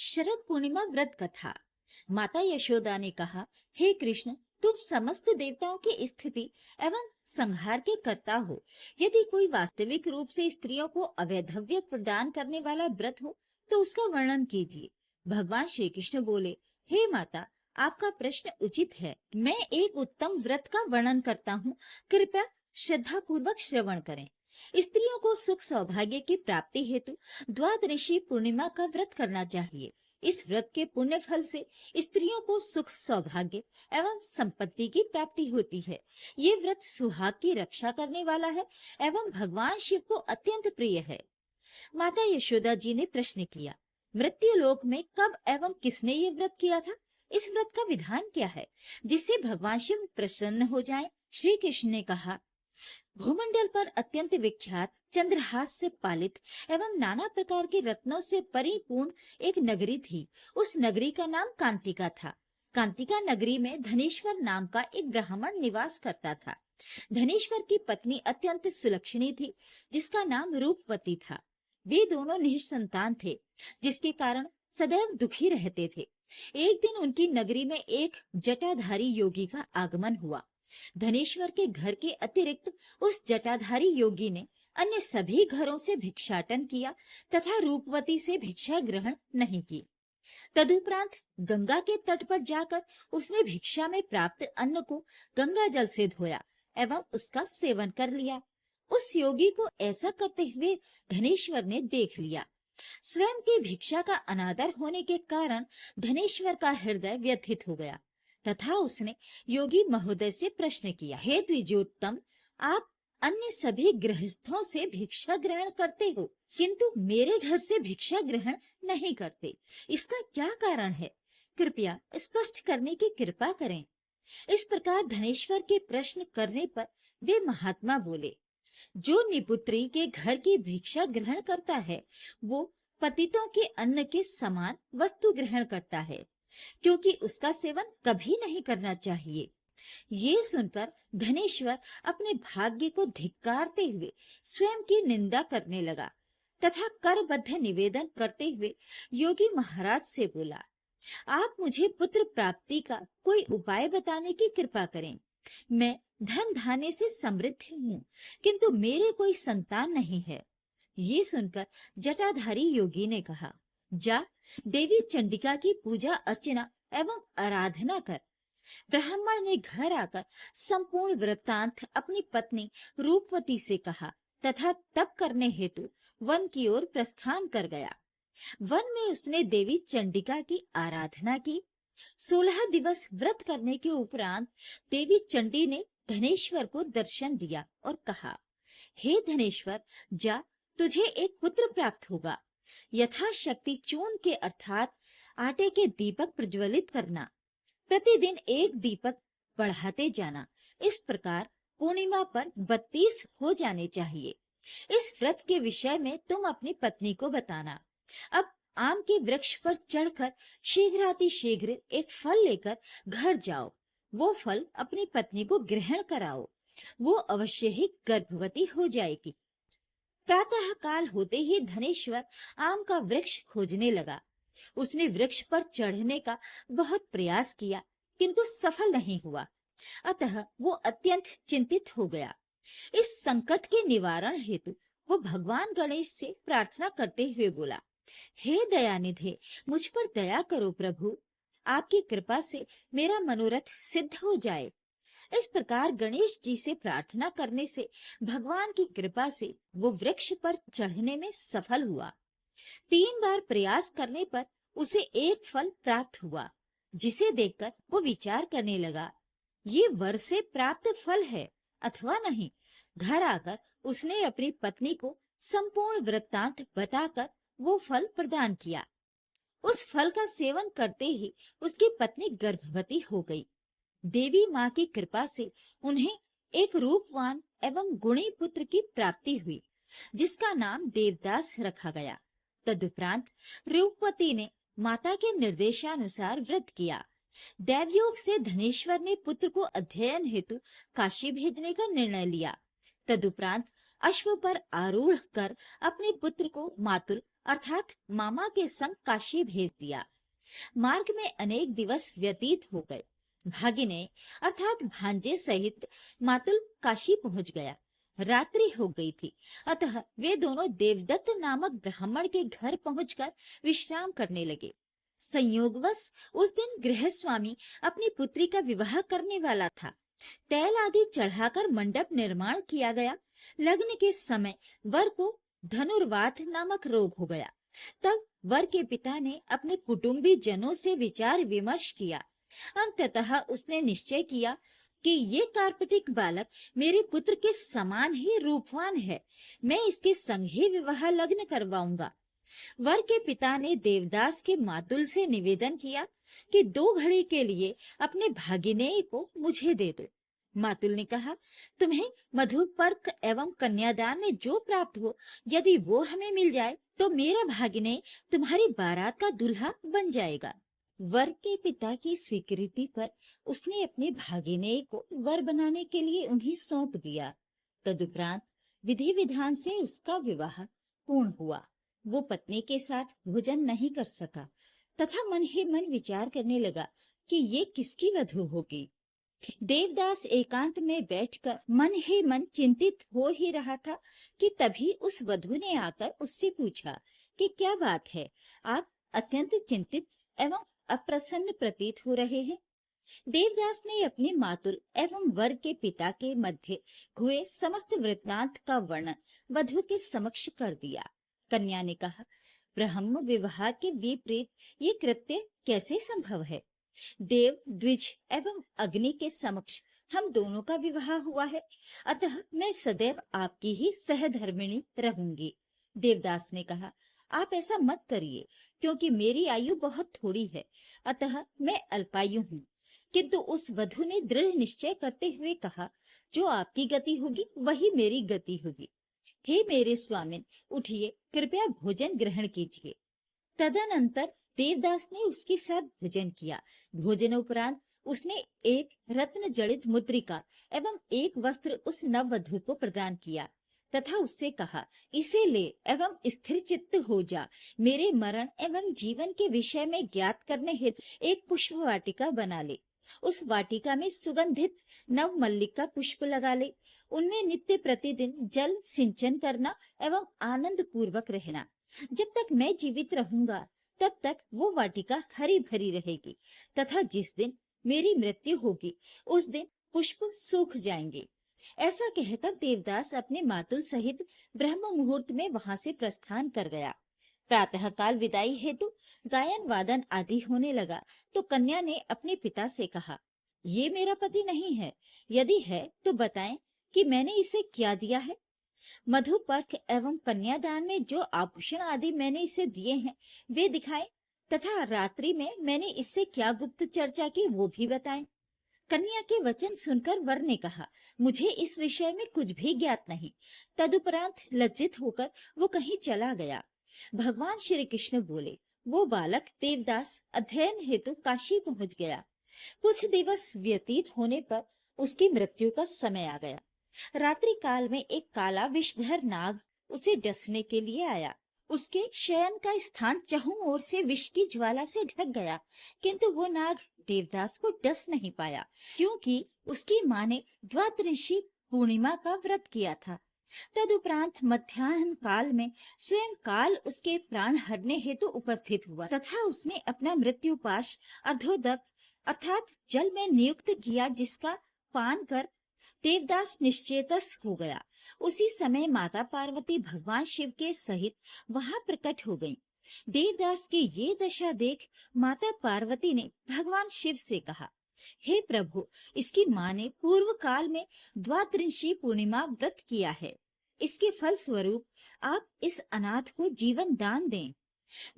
शरद पूर्णिमा व्रत कथा। माता यशोदा ने कहा, हे कृष्ण, तुम समस्त देवताओं की स्थिति एवं संहार के कर्ता हो। यदि कोई वास्तविक रूप से स्त्रियों को अवैधव्य प्रदान करने वाला व्रत हो तो उसका वर्णन कीजिए। भगवान श्री कृष्ण बोले, हे माता, आपका प्रश्न उचित है। मैं एक उत्तम व्रत का वर्णन करता हूँ, कृपया श्रद्धा पूर्वक श्रवण करें। स्त्रियों को सुख सौभाग्य की प्राप्ति हेतु द्वादशी पूर्णिमा का व्रत करना चाहिए। इस व्रत के पुण्य फल से स्त्रियों को सुख सौभाग्य एवं संपत्ति की प्राप्ति होती है। ये व्रत सुहाग की रक्षा करने वाला है एवं भगवान शिव को अत्यंत प्रिय है। माता यशोदा जी ने प्रश्न किया, मृत्यु लोक में कब एवं किसने ये व्रत किया था? इस व्रत का विधान क्या है जिससे भगवान शिव प्रसन्न हो जाएं? श्री कृष्ण ने कहा, भूमंडल पर अत्यंत विख्यात, चंद्रहास से पालित एवं नाना प्रकार के रत्नों से परिपूर्ण एक नगरी थी। उस नगरी का नाम कांतिका था। कांतिका नगरी में धनेश्वर नाम का एक ब्राह्मण निवास करता था। धनेश्वर की पत्नी अत्यंत सुलक्षणी थी, जिसका नाम रूपवती था। वे दोनों निसंतान थे, जिसके कारण सदैव दुखी रहते थे। एक दिन उनकी नगरी में एक जटाधारी योगी का आगमन हुआ। धनेश्वर के घर के अतिरिक्त उस जटाधारी योगी ने अन्य सभी घरों से भिक्षाटन किया तथा रूपवती से भिक्षा ग्रहण नहीं की। तदुपरांत गंगा के तट पर जाकर उसने भिक्षा में प्राप्त अन्न को गंगा जल से धोया एवं उसका सेवन कर लिया। उस योगी को ऐसा करते हुए धनेश्वर ने देख लिया। स्वयं की भिक्षा का अनादर होने के कारण धनेश्वर का हृदय व्यथित हो गया तथा उसने योगी महोदय से प्रश्न किया, हे द्विजोत्तम, आप अन्य सभी गृहस्थों से भिक्षा ग्रहण करते हो, किंतु मेरे घर से भिक्षा ग्रहण नहीं करते। इसका क्या कारण है? कृपया स्पष्ट करने की कृपा करें। इस प्रकार धनेश्वर के प्रश्न करने पर वे महात्मा बोले, जो निपुत्री के घर की भिक्षा ग्रहण करता है वो पतितों के अन्न के समान वस्तु ग्रहण करता है, क्योंकि उसका सेवन कभी नहीं करना चाहिए। ये सुनकर धनेश्वर अपने भाग्य को धिक्कारते हुए स्वयं की निंदा करने लगा तथा करबद्ध निवेदन करते हुए योगी महाराज से बोला, आप मुझे पुत्र प्राप्ति का कोई उपाय बताने की कृपा करें। मैं धन धान्य से समृद्ध हूँ, किंतु मेरे कोई संतान नहीं है। ये सुनकर जटाधारी योगी ने कहा, जा देवी चंडिका की पूजा अर्चना एवं आराधना कर। ब्राह्मण ने घर आकर संपूर्ण वृत्तांत अपनी पत्नी रूपवती से कहा तथा तप करने हेतु वन की ओर प्रस्थान कर गया। वन में उसने देवी चंडिका की आराधना की। 16 दिवस व्रत करने के उपरांत देवी चंडी ने धनेश्वर को दर्शन दिया और कहा, हे धनेश्वर, जा तुझे एक पुत्र प्राप्त होगा। यथाशक्ति चून के अर्थात आटे के दीपक प्रज्वलित करना। प्रतिदिन एक दीपक बढ़ाते जाना। इस प्रकार पूर्णिमा पर 32 हो जाने चाहिए। इस व्रत के विषय में तुम अपनी पत्नी को बताना। अब आम के वृक्ष पर चढ़कर शीघ्रातिशीघ्र एक फल लेकर घर जाओ। वो फल अपनी पत्नी को ग्रहण कराओ। वो अवश्य ही गर्भवती हो जाएगी। प्रातः काल होते ही धनेश्वर आम का वृक्ष खोजने लगा। उसने वृक्ष पर चढ़ने का बहुत प्रयास किया, किंतु सफल नहीं हुआ। अतः वो अत्यंत चिंतित हो गया। इस संकट के निवारण हेतु वो भगवान गणेश से प्रार्थना करते हुए बोला, हे दयानिधे, मुझ पर दया करो प्रभु। आपकी कृपा से मेरा मनोरथ सिद्ध हो जाए। इस प्रकार गणेश जी से प्रार्थना करने से भगवान की कृपा से वो वृक्ष पर चढ़ने में सफल हुआ। 3 बार प्रयास करने पर उसे एक फल प्राप्त हुआ, जिसे देखकर वो विचार करने लगा, ये वर से प्राप्त फल है अथवा नहीं। घर आकर उसने अपनी पत्नी को संपूर्ण वृत्तांत बताकर वो फल प्रदान किया। उस फल का सेवन करते ही उसकी पत्नी गर्भवती हो गई। देवी माँ की कृपा से उन्हें एक रूपवान एवं गुणी पुत्र की प्राप्ति हुई, जिसका नाम देवदास रखा गया। तदुपरांत रूपवती ने माता के निर्देशानुसार व्रत किया। दैवयोग से धनेश्वर ने पुत्र को अध्ययन हेतु काशी भेजने का निर्णय लिया। तदुपरांत अश्व पर आरूढ़ कर अपने पुत्र को मातुल अर्थात मामा के संग काशी भेज दिया। मार्ग में अनेक दिवस व्यतीत हो गए। भागिने अर्थात भांजे सहित मातुल काशी पहुंच गया। रात्रि हो गई थी, अतः वे दोनों देवदत्त नामक ब्राह्मण के घर पहुंचकर विश्राम करने लगे। संयोगवश उस दिन गृह स्वामी अपनी पुत्री का विवाह करने वाला था। तैल आदि चढ़ाकर मंडप निर्माण किया गया। लग्न के समय वर को धनुर्वात नामक रोग हो गया। तब वर के पिता ने अपने कुटुंबी जनों से विचार विमर्श किया। अंततः उसने निश्चय किया कि ये कार्पटिक बालक मेरे पुत्र के समान ही रूपवान है, मैं इसके संग ही विवाह लग्न करवाऊंगा। वर के पिता ने देवदास के मातुल से निवेदन किया कि 2 घड़ी के लिए अपने भागिनेय को मुझे दे दो। मातुल ने कहा, तुम्हें मधुपर्क एवं कन्यादान में जो प्राप्त हो, यदि वो हमें मिल जाए तो मेरा भागिनेय तुम्हारी बारात का दूल्हा बन जाएगा। वर के पिता की स्वीकृति पर उसने अपने भागिनेय को वर बनाने के लिए उन्हें सौंप दिया। तदुपरांत विधि विधान से उसका विवाह पूर्ण हुआ। वो पत्नी के साथ भोजन नहीं कर सका तथा मन ही मन विचार करने लगा कि ये किसकी वधू होगी। देवदास एकांत में बैठकर मन ही मन चिंतित हो ही रहा था कि तभी उस वधू ने आकर उससे पूछा कि क्या बात है, आप अत्यंत चिंतित एवं अप्रसन्न प्रतीत हो रहे हैं। देवदास ने अपने मातुल एवं वर के पिता के मध्य हुए समस्त वृत्तांत का वर्णन वधू के समक्ष कर दिया। कन्या ने कहा, ब्रह्म विवाह के विपरीत ये कृत्य कैसे संभव है? देव, द्विज एवं अग्नि के समक्ष हम दोनों का विवाह हुआ है, अतः मैं सदैव आपकी ही सहधर्मिणी रहूंगी। देवदास ने कहा, आप ऐसा मत करिए, क्योंकि मेरी आयु बहुत थोड़ी है, अतः मैं अल्पायु हूँ। किंतु उस वधू ने दृढ़ निश्चय करते हुए कहा, जो आपकी गति होगी वही मेरी गति होगी। हे मेरे स्वामिन, उठिए, कृपया भोजन ग्रहण कीजिए। तदनंतर देवदास ने उसके साथ भोजन किया। भोजन उपरांत उसने एक रत्न जड़ित मुद्रिका एवं एक वस्त्र उस नववधू को प्रदान किया तथा उससे कहा, इसे ले एवं स्थिर चित्त हो जा। मेरे मरण एवं जीवन के विषय में ज्ञात करने हेतु एक पुष्प वाटिका बना ले। उस वाटिका में सुगंधित नव मल्लिका पुष्प लगा ले। उनमें नित्य प्रतिदिन जल सिंचन करना एवं आनंद पूर्वक रहना। जब तक मैं जीवित रहूंगा तब तक वो वाटिका हरी भरी रहेगी तथा जिस दिन मेरी मृत्यु होगी उस दिन पुष्प सूख जाएंगे। ऐसा कहकर देवदास अपने मातुल सहित ब्रह्म मुहूर्त में वहां से प्रस्थान कर गया। प्रातः काल विदाई हेतु गायन वादन आदि होने लगा तो कन्या ने अपने पिता से कहा, ये मेरा पति नहीं है, यदि है तो बताएं कि मैंने इसे क्या दिया है। मधुपर्क एवं कन्यादान में जो आभूषण आदि मैंने इसे दिए हैं वे दिखाएं तथा रात्रि में मैंने इससे क्या गुप्त चर्चा की वो भी बताएं। कन्या के वचन सुनकर वर ने कहा, मुझे इस विषय में कुछ भी ज्ञात नहीं। तदुपरांत लज्जित होकर वो कहीं चला गया। भगवान श्री कृष्ण बोले, वो बालक देवदास अध्ययन हेतु काशी पहुंच गया। कुछ दिवस व्यतीत होने पर उसकी मृत्यु का समय आ गया। रात्रि काल में एक काला विषधर नाग उसे डसने के लिए आया। उसके शयन का स्थान चहुं ओर से विष की ज्वाला से ढक गया, किंतु वो नाग देवदास को डस नहीं पाया, क्योंकि उसकी माँ ने द्वादशी पूर्णिमा का व्रत किया था। तदुपरांत मध्याह्न काल में स्वयं काल उसके प्राण हरने हेतु उपस्थित हुआ तथा उसने अपना मृत्युपाश अर्धोदक अर्थात जल में नियुक्त किया, जिसका पान कर देवदास निश्चेतस हो गया। उसी समय माता पार्वती भगवान शिव के सहित वहां प्रकट हो गईं। देवदास की ये दशा देख माता पार्वती ने भगवान शिव से कहा, हे प्रभु, इसकी माँ ने पूर्व काल में द्वादशी पूर्णिमा व्रत किया है। इसके फल स्वरूप आप इस अनाथ को जीवन दान दें।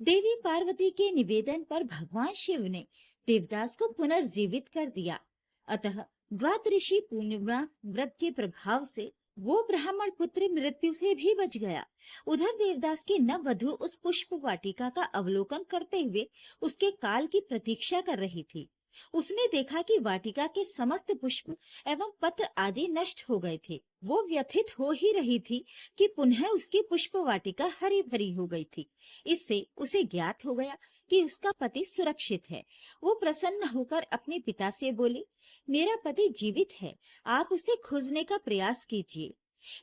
देवी पार्वती के निवेदन पर भगवान शिव ने देवदास को पुनर्जीवित कर दिया। अतः द्वादशी पूर्णिमा व्रत के प्रभाव से वो ब्राह्मण पुत्र मृत्यु से भी बच गया। उधर देवदास की नववधु उस पुष्प वाटिका का अवलोकन करते हुए उसके काल की प्रतीक्षा कर रही थी। उसने देखा कि वाटिका के समस्त पुष्प एवं पत्र आदि नष्ट हो गए थे। वो व्यथित हो ही रही थी कि पुनः उसकी पुष्प वाटिका हरी भरी हो गई थी। इससे उसे ज्ञात हो गया कि उसका पति सुरक्षित है। वो प्रसन्न होकर अपने पिता से बोली, मेरा पति जीवित है, आप उसे खोजने का प्रयास कीजिए।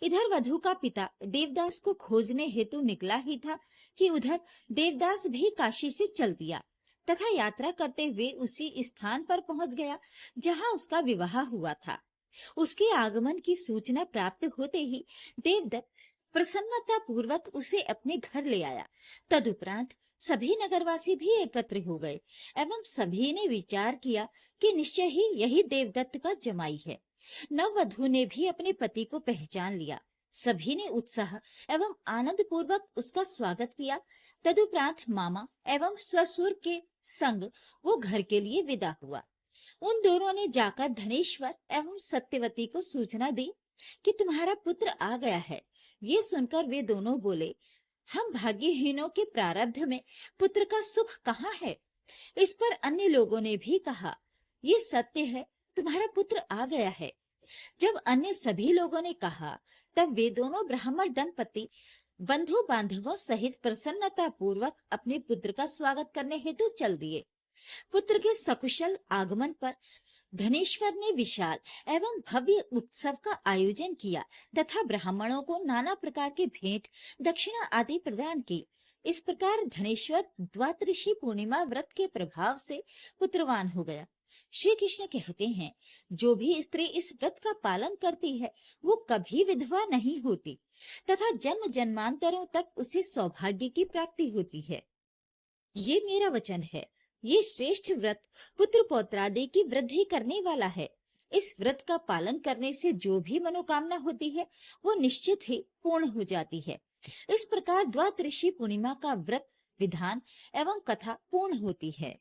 इधर वधु का पिता देवदास को खोजने हेतु निकला ही था कि उधर देवदास भी काशी से चल दिया तथा यात्रा करते हुए उसी स्थान पर पहुंच गया जहां उसका विवाह हुआ था। उसके आगमन की सूचना प्राप्त होते ही देवदत्त प्रसन्नता पूर्वक उसे अपने घर ले आया। तदुपरांत सभी नगरवासी भी एकत्र हो गए एवं सभी ने विचार किया कि निश्चय ही यही देवदत्त का जमाई है। नववधु ने भी अपने पति को पहचान लिया। सभी ने उत्साह एवं आनंद पूर्वक उसका स्वागत किया। तदुपरांत मामा एवं ससुर के संग वो घर के लिए विदा हुआ। उन दोनों ने जाकर धनेश्वर एवं सत्यवती को सूचना दी कि तुम्हारा पुत्र आ गया है। ये सुनकर वे दोनों बोले, हम भाग्यहीनों के प्रारब्ध में पुत्र का सुख कहाँ है। इस पर अन्य लोगों ने भी कहा, ये सत्य है, तुम्हारा पुत्र आ गया है। जब अन्य सभी लोगों ने कहा, तब वे दोनों ब्राह्मण दंपति बंधु बांधवों सहित प्रसन्नता पूर्वक अपने पुत्र का स्वागत करने हेतु चल दिए। पुत्र के सकुशल आगमन पर धनेश्वर ने विशाल एवं भव्य उत्सव का आयोजन किया तथा ब्राह्मणों को नाना प्रकार के भेंट दक्षिणा आदि प्रदान की। इस प्रकार धनेश्वर द्वादशी पूर्णिमा व्रत के प्रभाव से पुत्रवान हो गया। श्री कृष्ण कहते हैं, जो भी स्त्री इस व्रत का पालन करती है वो कभी विधवा नहीं होती तथा जन्म जन्मांतरों तक उसे सौभाग्य की प्राप्ति होती है। ये मेरा वचन है। ये श्रेष्ठ व्रत पुत्र पौत्रादि की वृद्धि करने वाला है। इस व्रत का पालन करने से जो भी मनोकामना होती है वो निश्चित ही पूर्ण हो जाती है। इस प्रकार द्वादशी पूर्णिमा का व्रत विधान एवं कथा पूर्ण होती है।